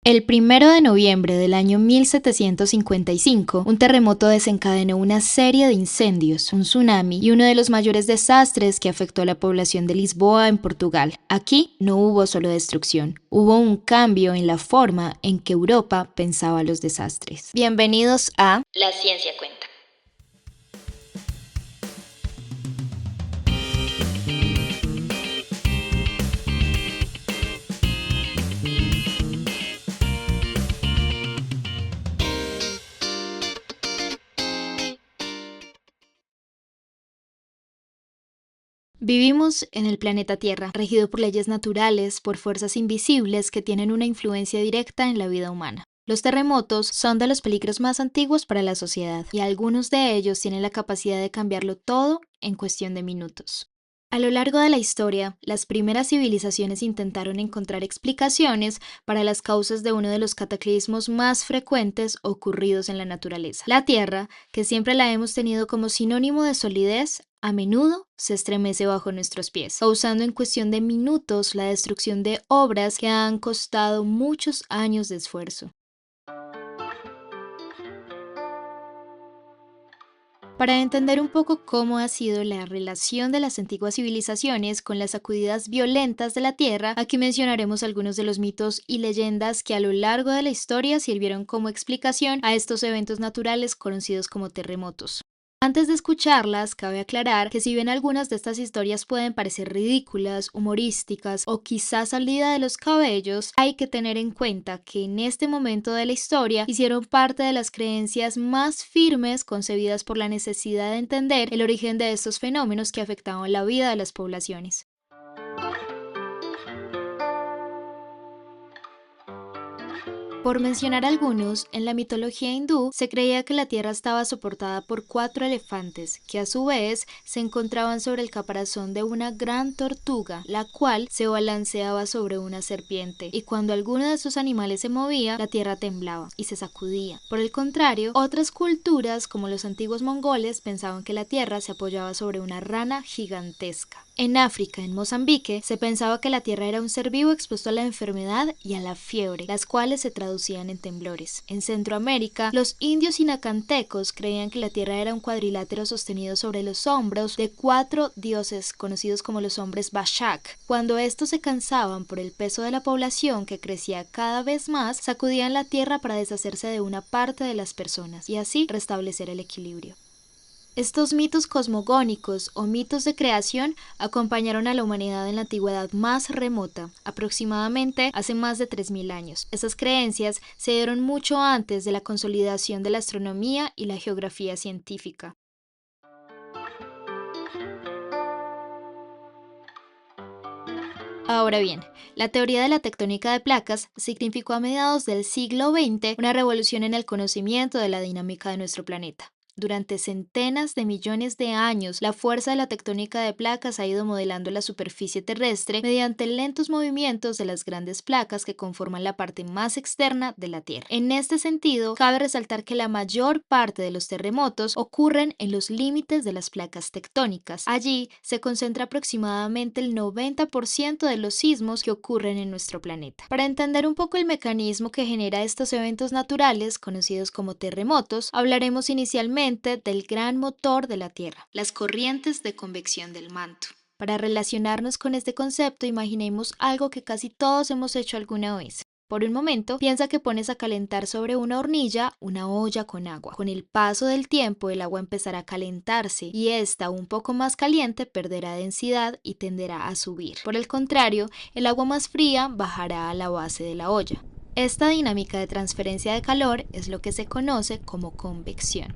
El 1 de noviembre del año 1755, un terremoto desencadenó una serie de incendios, un tsunami y uno de los mayores desastres que afectó a la población de Lisboa en Portugal. Aquí no hubo solo destrucción, hubo un cambio en la forma en que Europa pensaba los desastres. Bienvenidos a La Ciencia Cuenta. Vivimos en el planeta Tierra, regido por leyes naturales, por fuerzas invisibles que tienen una influencia directa en la vida humana. Los terremotos son de los peligros más antiguos para la sociedad, y algunos de ellos tienen la capacidad de cambiarlo todo en cuestión de minutos. A lo largo de la historia, las primeras civilizaciones intentaron encontrar explicaciones para las causas de uno de los cataclismos más frecuentes ocurridos en la naturaleza. La Tierra, que siempre la hemos tenido como sinónimo de solidez, a menudo se estremece bajo nuestros pies, causando en cuestión de minutos la destrucción de obras que han costado muchos años de esfuerzo. Para entender un poco cómo ha sido la relación de las antiguas civilizaciones con las sacudidas violentas de la Tierra, aquí mencionaremos algunos de los mitos y leyendas que a lo largo de la historia sirvieron como explicación a estos eventos naturales conocidos como terremotos. Antes de escucharlas, cabe aclarar que si bien algunas de estas historias pueden parecer ridículas, humorísticas o quizás salida de los cabellos, hay que tener en cuenta que en este momento de la historia hicieron parte de las creencias más firmes concebidas por la necesidad de entender el origen de estos fenómenos que afectaban la vida de las poblaciones. Por mencionar algunos, en la mitología hindú se creía que la tierra estaba soportada por 4 elefantes, que a su vez se encontraban sobre el caparazón de una gran tortuga, la cual se balanceaba sobre una serpiente, y cuando alguno de estos animales se movía, la tierra temblaba y se sacudía. Por el contrario, otras culturas, como los antiguos mongoles, pensaban que la tierra se apoyaba sobre una rana gigantesca. En África, en Mozambique, se pensaba que la tierra era un ser vivo expuesto a la enfermedad y a la fiebre, las cuales se traducían en temblores. En Centroamérica, los indios inacantecos creían que la tierra era un cuadrilátero sostenido sobre los hombros de 4 dioses conocidos como los hombres Bashak. Cuando estos se cansaban por el peso de la población que crecía cada vez más, sacudían la tierra para deshacerse de una parte de las personas y así restablecer el equilibrio. Estos mitos cosmogónicos o mitos de creación acompañaron a la humanidad en la antigüedad más remota, aproximadamente hace más de 3000 años. Estas creencias se dieron mucho antes de la consolidación de la astronomía y la geografía científica. Ahora bien, la teoría de la tectónica de placas significó a mediados del siglo XX una revolución en el conocimiento de la dinámica de nuestro planeta. Durante centenas de millones de años, la fuerza de la tectónica de placas ha ido modelando la superficie terrestre mediante lentos movimientos de las grandes placas que conforman la parte más externa de la Tierra. En este sentido, cabe resaltar que la mayor parte de los terremotos ocurren en los límites de las placas tectónicas. Allí se concentra aproximadamente el 90% de los sismos que ocurren en nuestro planeta. Para entender un poco el mecanismo que genera estos eventos naturales, conocidos como terremotos, hablaremos inicialmente del gran motor de la Tierra, las corrientes de convección del manto. Para relacionarnos con este concepto, imaginemos algo que casi todos hemos hecho alguna vez. Por un momento, piensa que pones a calentar sobre una hornilla una olla con agua. Con el paso del tiempo, el agua empezará a calentarse y esta, un poco más caliente, perderá densidad y tenderá a subir. Por el contrario, el agua más fría bajará a la base de la olla. Esta dinámica de transferencia de calor es lo que se conoce como convección.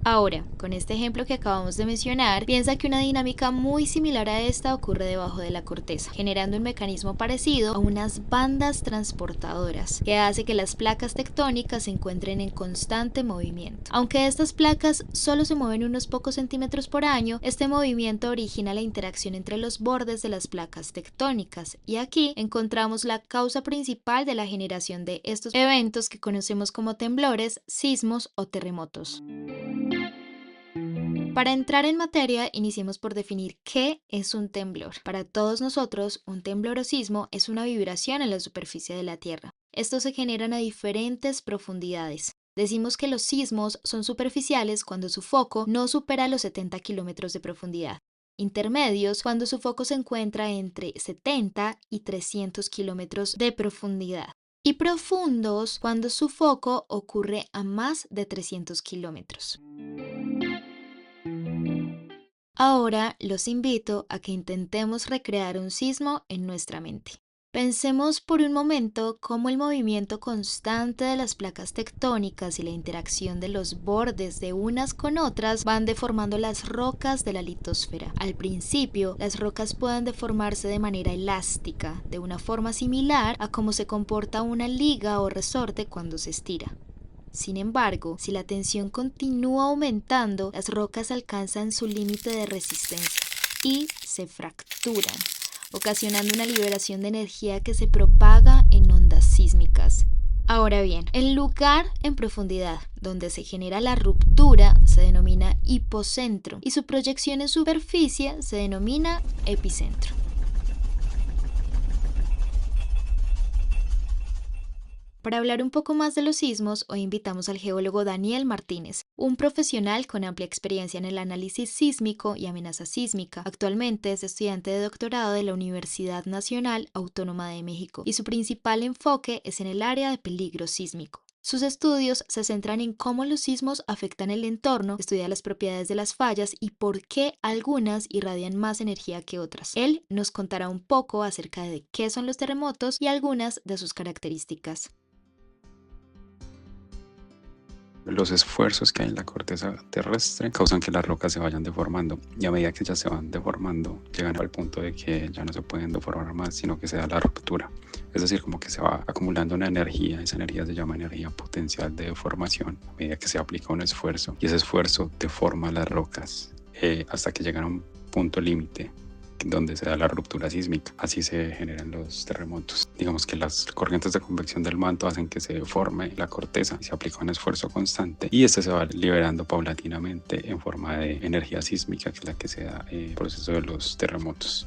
Ahora, con este ejemplo que acabamos de mencionar, piensa que una dinámica muy similar a esta ocurre debajo de la corteza, generando un mecanismo parecido a unas bandas transportadoras, que hace que las placas tectónicas se encuentren en constante movimiento. Aunque estas placas solo se mueven unos pocos centímetros por año, este movimiento origina la interacción entre los bordes de las placas tectónicas, y aquí encontramos la causa principal de la generación de estos eventos que conocemos como temblores, sismos o terremotos. Para entrar en materia, iniciemos por definir qué es un temblor. Para todos nosotros, un temblor o sismo es una vibración en la superficie de la Tierra. Estos se generan a diferentes profundidades. Decimos que los sismos son superficiales cuando su foco no supera los 70 kilómetros de profundidad. Intermedios cuando su foco se encuentra entre 70 y 300 kilómetros de profundidad. Y profundos cuando su foco ocurre a más de 300 kilómetros. Ahora los invito a que intentemos recrear un sismo en nuestra mente. Pensemos por un momento cómo el movimiento constante de las placas tectónicas y la interacción de los bordes de unas con otras van deformando las rocas de la litosfera. Al principio, las rocas pueden deformarse de manera elástica, de una forma similar a cómo se comporta una liga o resorte cuando se estira. Sin embargo, si la tensión continúa aumentando, las rocas alcanzan su límite de resistencia y se fracturan, ocasionando una liberación de energía que se propaga en ondas sísmicas. Ahora bien, el lugar en profundidad donde se genera la ruptura se denomina hipocentro y su proyección en superficie se denomina epicentro. Para hablar un poco más de los sismos, hoy invitamos al geólogo Daniel Martínez, un profesional con amplia experiencia en el análisis sísmico y amenaza sísmica. Actualmente es estudiante de doctorado de la Universidad Nacional Autónoma de México y su principal enfoque es en el área de peligro sísmico. Sus estudios se centran en cómo los sismos afectan el entorno, estudia las propiedades de las fallas y por qué algunas irradian más energía que otras. Él nos contará un poco acerca de qué son los terremotos y algunas de sus características. Los esfuerzos que hay en la corteza terrestre causan que las rocas se vayan deformando y a medida que ya se van deformando llegan al punto de que ya no se pueden deformar más, sino que se da la ruptura. Es decir, como que se va acumulando una energía, esa energía se llama energía potencial de deformación a medida que se aplica un esfuerzo y ese esfuerzo deforma las rocas hasta que llegan a un punto límite donde se da la ruptura sísmica. Así se generan los terremotos. Digamos que las corrientes de convección del manto hacen que se forme la corteza y se aplica un esfuerzo constante y este se va liberando paulatinamente en forma de energía sísmica, que es la que se da en el proceso de los terremotos.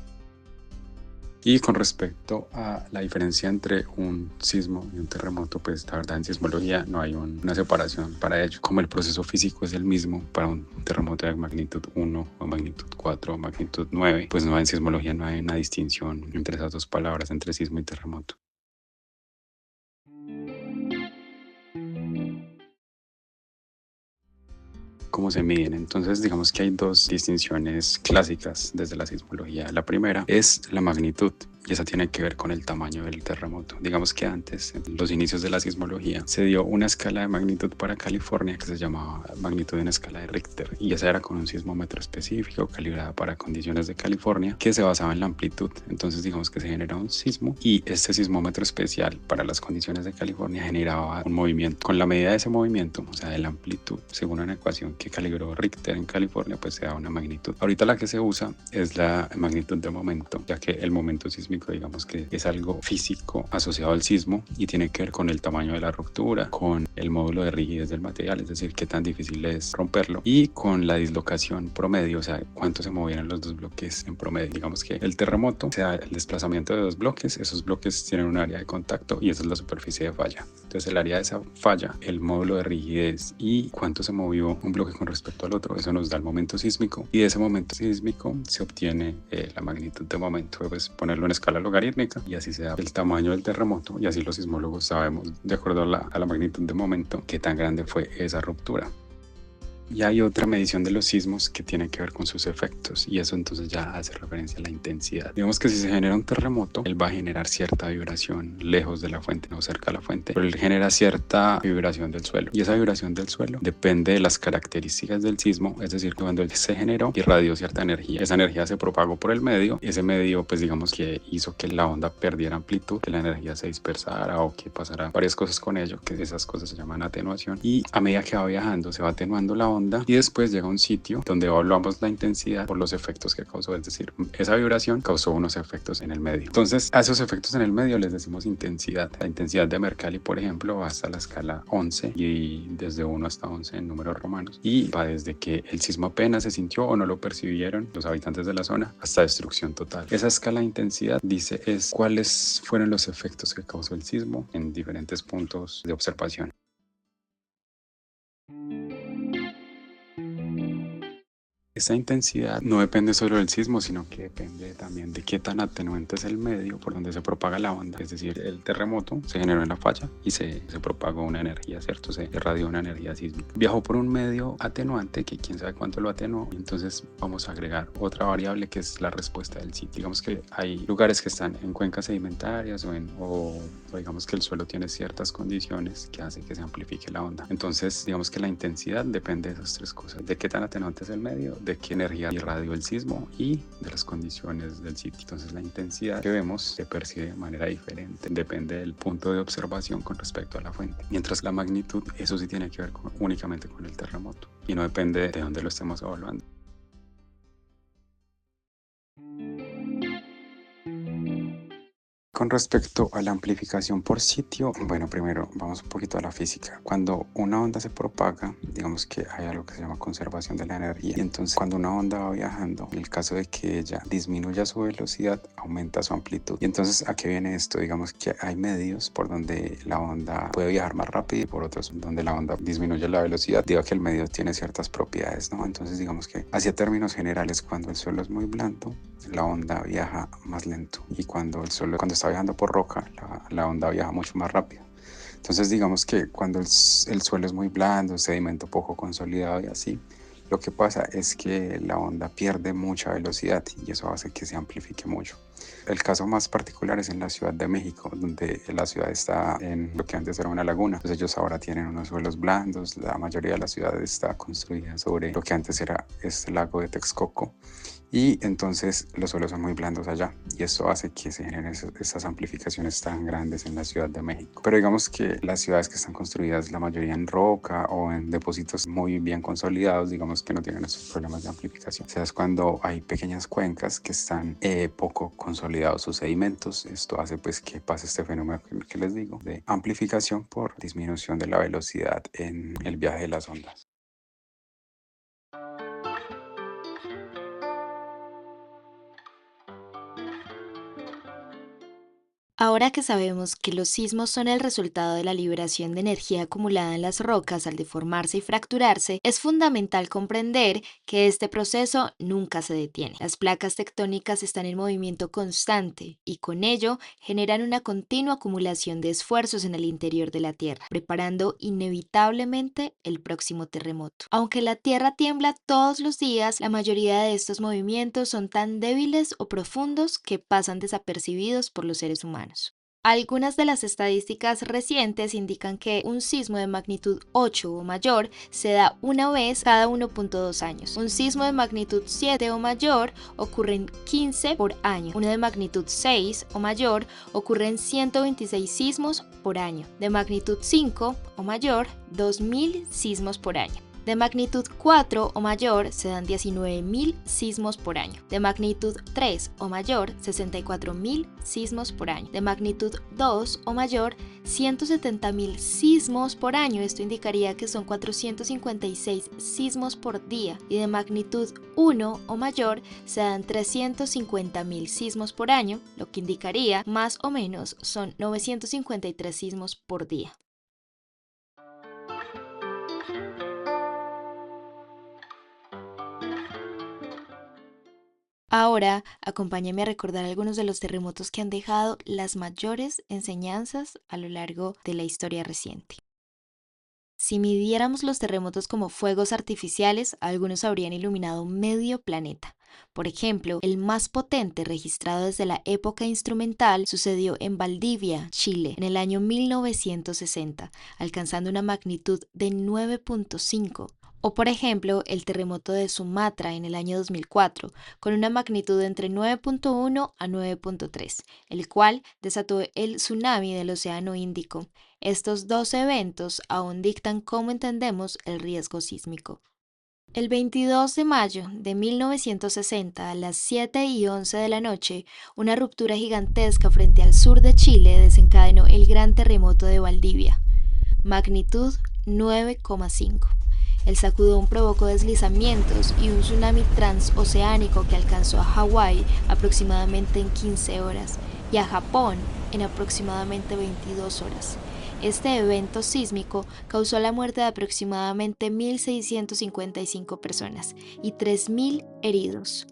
Y con respecto a la diferencia entre un sismo y un terremoto, pues la verdad en sismología no hay una separación para ello. Como el proceso físico es el mismo para un terremoto de magnitud 1 o magnitud 4 o magnitud 9, pues no, en sismología no hay una distinción entre esas dos palabras, entre sismo y terremoto. ¿Cómo se miden? Entonces digamos que hay dos distinciones clásicas desde la sismología. La primera es la magnitud y esa tiene que ver con el tamaño del terremoto. Digamos que antes, en los inicios de la sismología, se dio una escala de magnitud para California que se llamaba magnitud en escala de Richter y esa era con un sismómetro específico calibrada para condiciones de California que se basaba en la amplitud. Entonces digamos que se genera un sismo y este sismómetro especial para las condiciones de California generaba un movimiento. Con la medida de ese movimiento, o sea de la amplitud, según una ecuación que calibró Richter en California, pues se da una magnitud. Ahorita la que se usa es la magnitud de momento, ya que el momento sísmico digamos que es algo físico asociado al sismo y tiene que ver con el tamaño de la ruptura, con el módulo de rigidez del material, es decir, qué tan difícil es romperlo, y con la dislocación promedio, o sea, cuánto se movieron los dos bloques en promedio. Digamos que el terremoto, o sea, el desplazamiento de dos bloques, esos bloques tienen un área de contacto y esa es la superficie de falla. Entonces el área de esa falla, el módulo de rigidez y cuánto se movió un bloque con respecto al otro, eso nos da el momento sísmico y de ese momento sísmico se obtiene la magnitud de momento. Pues ponerlo en escala logarítmica y así se da el tamaño del terremoto y así los sismólogos sabemos, de acuerdo a la magnitud de momento, qué tan grande fue esa ruptura. Y hay otra medición de los sismos que tiene que ver con sus efectos y eso entonces ya hace referencia a la intensidad. Digamos que si se genera un terremoto, él va a generar cierta vibración lejos de la fuente, no cerca de la fuente, pero él genera cierta vibración del suelo y esa vibración del suelo depende de las características del sismo, es decir, cuando él se generó, irradió cierta energía. Esa energía se propagó por el medio y ese medio pues digamos que hizo que la onda perdiera amplitud, que la energía se dispersara o que pasara varias cosas con ello, que esas cosas se llaman atenuación y a medida que va viajando se va atenuando la onda onda y después llega a un sitio donde evaluamos la intensidad por los efectos que causó, es decir, esa vibración causó unos efectos en el medio. Entonces, a esos efectos en el medio les decimos intensidad. La intensidad de Mercalli, por ejemplo, va hasta la escala 11 y desde 1 hasta 11 en números romanos, y va desde que el sismo apenas se sintió o no lo percibieron los habitantes de la zona hasta destrucción total. Esa escala de intensidad dice es cuáles fueron los efectos que causó el sismo en diferentes puntos de observación. Esa intensidad no depende solo del sismo, sino que depende también de qué tan atenuante es el medio por donde se propaga la onda. Es decir, el terremoto se generó en la falla y se propagó una energía, ¿cierto? Se irradió una energía sísmica. Viajó por un medio atenuante que quién sabe cuánto lo atenuó. Entonces vamos a agregar otra variable que es la respuesta del sitio. Digamos que hay lugares que están en cuencas sedimentarias o digamos que el suelo tiene ciertas condiciones que hace que se amplifique la onda. Entonces digamos que la intensidad depende de esas tres cosas: de qué tan atenuante es el medio, de qué energía irradió el sismo y de las condiciones del sitio. Entonces la intensidad que vemos se percibe de manera diferente, depende del punto de observación con respecto a la fuente. Mientras la magnitud, eso sí tiene que ver únicamente con el terremoto y no depende de dónde lo estemos evaluando. Con respecto a la amplificación por sitio, bueno, primero vamos un poquito a la física. Cuando una onda se propaga, digamos que hay algo que se llama conservación de la energía. Y entonces, cuando una onda va viajando, en el caso de que ella disminuya su velocidad, aumenta su amplitud. Y entonces, ¿a qué viene esto? Digamos que hay medios por donde la onda puede viajar más rápido y por otros donde la onda disminuye la velocidad, debido a que el medio tiene ciertas propiedades, ¿no? Entonces, digamos que hacia términos generales, cuando el suelo es muy blando, la onda viaja más lento, y cuando está viajando por roca, la onda viaja mucho más rápido. Entonces digamos que cuando el suelo es muy blando, sedimento poco consolidado y así, lo que pasa es que la onda pierde mucha velocidad y eso hace que se amplifique mucho. El caso más particular es en la Ciudad de México, donde la ciudad está en lo que antes era una laguna. Entonces ellos ahora tienen unos suelos blandos. La mayoría de la ciudad está construida sobre lo que antes era este lago de Texcoco. Y entonces los suelos son muy blandos allá y eso hace que se generen esas amplificaciones tan grandes en la Ciudad de México. Pero digamos que las ciudades que están construidas la mayoría en roca o en depósitos muy bien consolidados, digamos que no tienen esos problemas de amplificación. O sea, es cuando hay pequeñas cuencas que están poco consolidados sus sedimentos. Esto hace pues que pase este fenómeno que les digo de amplificación por disminución de la velocidad en el viaje de las ondas. Ahora que sabemos que los sismos son el resultado de la liberación de energía acumulada en las rocas al deformarse y fracturarse, es fundamental comprender que este proceso nunca se detiene. Las placas tectónicas están en movimiento constante y con ello generan una continua acumulación de esfuerzos en el interior de la Tierra, preparando inevitablemente el próximo terremoto. Aunque la Tierra tiembla todos los días, la mayoría de estos movimientos son tan débiles o profundos que pasan desapercibidos por los seres humanos. Algunas de las estadísticas recientes indican que un sismo de magnitud 8 o mayor se da una vez cada 1.2 años. Un sismo de magnitud 7 o mayor ocurre en 15 por año. Uno de magnitud 6 o mayor ocurre en 126 sismos por año. De magnitud 5 o mayor, 2.000 sismos por año. De magnitud 4 o mayor se dan 19.000 sismos por año. De magnitud 3 o mayor, 64.000 sismos por año. De magnitud 2 o mayor, 170.000 sismos por año. Esto indicaría que son 456 sismos por día. Y de magnitud 1 o mayor se dan 350.000 sismos por año, lo que indicaría más o menos son 953 sismos por día. Ahora, acompáñame a recordar algunos de los terremotos que han dejado las mayores enseñanzas a lo largo de la historia reciente. Si midiéramos los terremotos como fuegos artificiales, algunos habrían iluminado medio planeta. Por ejemplo, el más potente registrado desde la época instrumental sucedió en Valdivia, Chile, en el año 1960, alcanzando una magnitud de 9.5. O por ejemplo, el terremoto de Sumatra en el año 2004, con una magnitud de entre 9.1 a 9.3, el cual desató el tsunami del Océano Índico. Estos dos eventos aún dictan cómo entendemos el riesgo sísmico. El 22 de mayo de 1960, a las 7:11 de la noche, una ruptura gigantesca frente al sur de Chile desencadenó el gran terremoto de Valdivia, magnitud 9,5. El sacudón provocó deslizamientos y un tsunami transoceánico que alcanzó a Hawái aproximadamente en 15 horas y a Japón en aproximadamente 22 horas. Este evento sísmico causó la muerte de aproximadamente 1.655 personas y 3.000 heridos.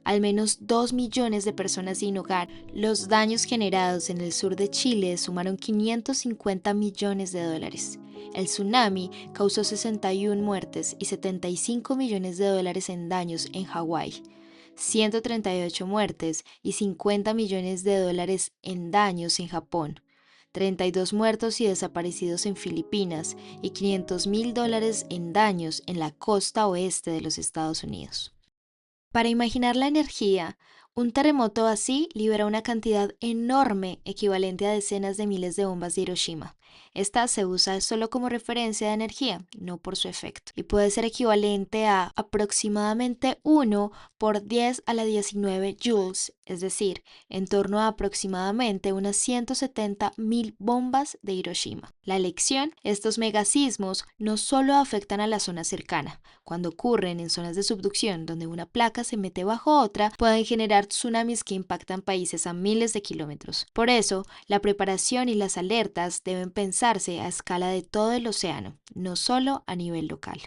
Al menos 2 millones de personas sin hogar. Los daños generados en el sur de Chile sumaron 550 millones de dólares. El tsunami causó 61 muertes y 75 millones de dólares en daños en Hawái, 138 muertes y 50 millones de dólares en daños en Japón, 32 muertos y desaparecidos en Filipinas y 500.000 dólares en daños en la costa oeste de los Estados Unidos. Para imaginar la energía, un terremoto así libera una cantidad enorme equivalente a decenas de miles de bombas de Hiroshima. Esta se usa solo como referencia de energía, no por su efecto, y puede ser equivalente a aproximadamente 1 por 10 a la 19 joules, es decir, en torno a aproximadamente unas 170.000 bombas de Hiroshima. La lección: estos megasismos no solo afectan a la zona cercana. Cuando ocurren en zonas de subducción donde una placa se mete bajo otra, pueden generar tsunamis que impactan países a miles de kilómetros. Por eso, la preparación y las alertas deben pensarse a escala de todo el océano, no solo a nivel local.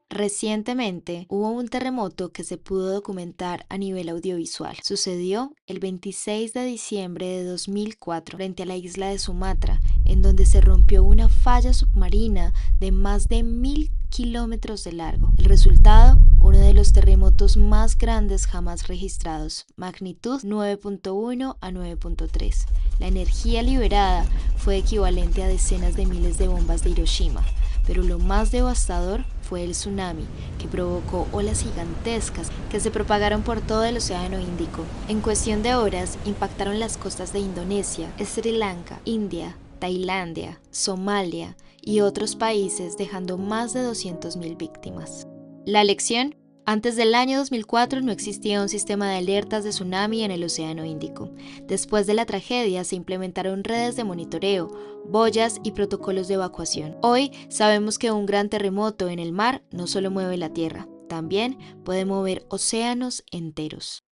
Recientemente hubo un terremoto que se pudo documentar a nivel audiovisual. Sucedió el 26 de diciembre de 2004 frente a la isla de Sumatra, en donde se rompió una falla submarina de más de 1.000 kilómetros de largo. El resultado: uno de los terremotos más grandes jamás registrados, magnitud 9.1 a 9.3. La energía liberada fue equivalente a decenas de miles de bombas de Hiroshima, pero lo más devastador fue el tsunami, que provocó olas gigantescas que se propagaron por todo el Océano Índico. En cuestión de horas, impactaron las costas de Indonesia, Sri Lanka, India, Tailandia, Somalia y otros países, dejando más de 200.000 víctimas. La lección: antes del año 2004 no existía un sistema de alertas de tsunami en el Océano Índico. Después de la tragedia se implementaron redes de monitoreo, boyas y protocolos de evacuación. Hoy sabemos que un gran terremoto en el mar no solo mueve la tierra, también puede mover océanos enteros.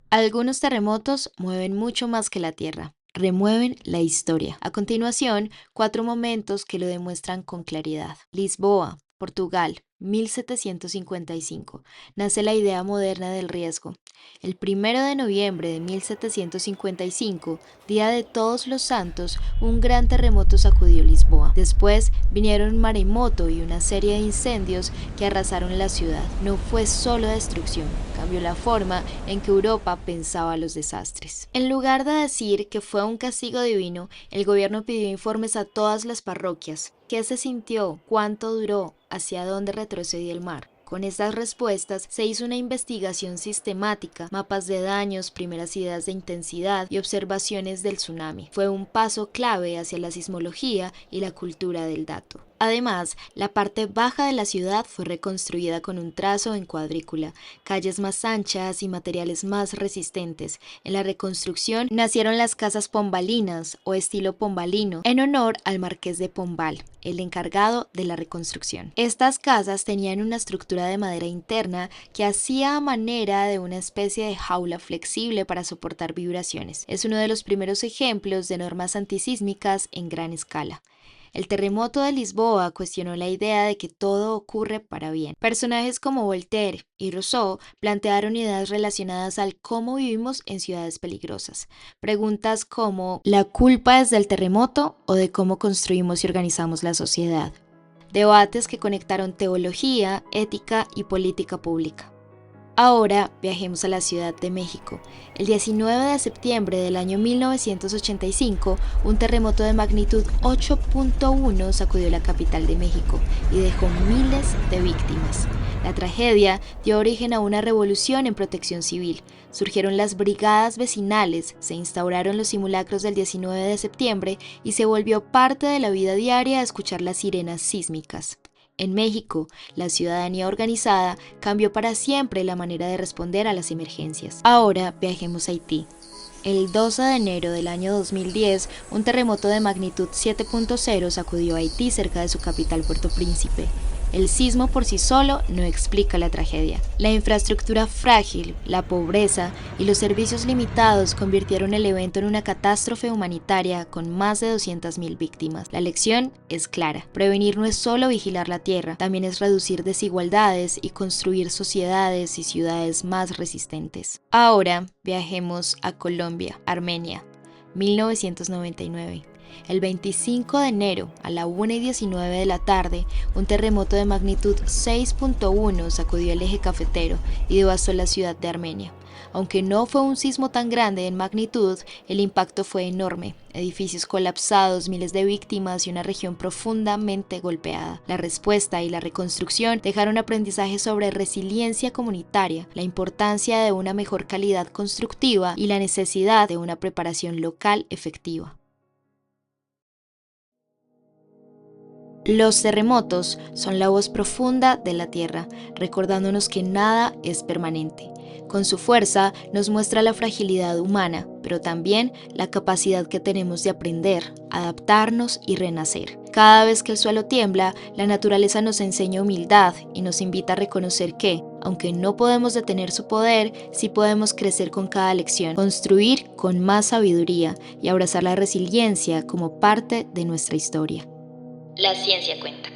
Algunos terremotos mueven mucho más que la tierra. Remueven la historia. A continuación, 4 momentos que lo demuestran con claridad. Lisboa, Portugal, 1755. Nace la idea moderna del riesgo. El 1 de noviembre de 1755, día de Todos los Santos, un gran terremoto sacudió Lisboa. Después vinieron un maremoto y una serie de incendios que arrasaron la ciudad. No fue solo destrucción, cambió la forma en que Europa pensaba los desastres. En lugar de decir que fue un castigo divino, el gobierno pidió informes a todas las parroquias. ¿Qué se sintió? ¿Cuánto duró? ¿Hacia dónde retrocedió el mar? Con estas respuestas se hizo una investigación sistemática, mapas de daños, primeras ideas de intensidad y observaciones del tsunami. Fue un paso clave hacia la sismología y la cultura del dato. Además, la parte baja de la ciudad fue reconstruida con un trazo en cuadrícula, calles más anchas y materiales más resistentes. En la reconstrucción nacieron las casas pombalinas o estilo pombalino, en honor al marqués de Pombal, el encargado de la reconstrucción. Estas casas tenían una estructura de madera interna que hacía a manera de una especie de jaula flexible para soportar vibraciones. Es uno de los primeros ejemplos de normas antisísmicas en gran escala. El terremoto de Lisboa cuestionó la idea de que todo ocurre para bien. Personajes como Voltaire y Rousseau plantearon ideas relacionadas al cómo vivimos en ciudades peligrosas. Preguntas como: ¿la culpa es del terremoto o de cómo construimos y organizamos la sociedad? Debates que conectaron teología, ética y política pública. Ahora viajemos a la Ciudad de México. El 19 de septiembre del año 1985, un terremoto de magnitud 8.1 sacudió la capital de México y dejó miles de víctimas. La tragedia dio origen a una revolución en protección civil. Surgieron las brigadas vecinales, se instauraron los simulacros del 19 de septiembre y se volvió parte de la vida diaria escuchar las sirenas sísmicas. En México, la ciudadanía organizada cambió para siempre la manera de responder a las emergencias. Ahora viajemos a Haití. El 12 de enero del año 2010, un terremoto de magnitud 7.0 sacudió a Haití cerca de su capital Puerto Príncipe. El sismo por sí solo no explica la tragedia. La infraestructura frágil, la pobreza y los servicios limitados convirtieron el evento en una catástrofe humanitaria con más de 200.000 víctimas. La lección es clara. Prevenir no es solo vigilar la tierra, también es reducir desigualdades y construir sociedades y ciudades más resistentes. Ahora viajemos a Colombia, Armenia, 1999. El 25 de enero, a la 1:19 de la tarde, un terremoto de magnitud 6.1 sacudió el eje cafetero y devastó la ciudad de Armenia. Aunque no fue un sismo tan grande en magnitud, el impacto fue enorme. Edificios colapsados, miles de víctimas y una región profundamente golpeada. La respuesta y la reconstrucción dejaron aprendizaje sobre resiliencia comunitaria, la importancia de una mejor calidad constructiva y la necesidad de una preparación local efectiva. Los terremotos son la voz profunda de la tierra, recordándonos que nada es permanente. Con su fuerza nos muestra la fragilidad humana, pero también la capacidad que tenemos de aprender, adaptarnos y renacer. Cada vez que el suelo tiembla, la naturaleza nos enseña humildad y nos invita a reconocer que, aunque no podemos detener su poder, sí podemos crecer con cada lección, construir con más sabiduría y abrazar la resiliencia como parte de nuestra historia. La ciencia cuenta.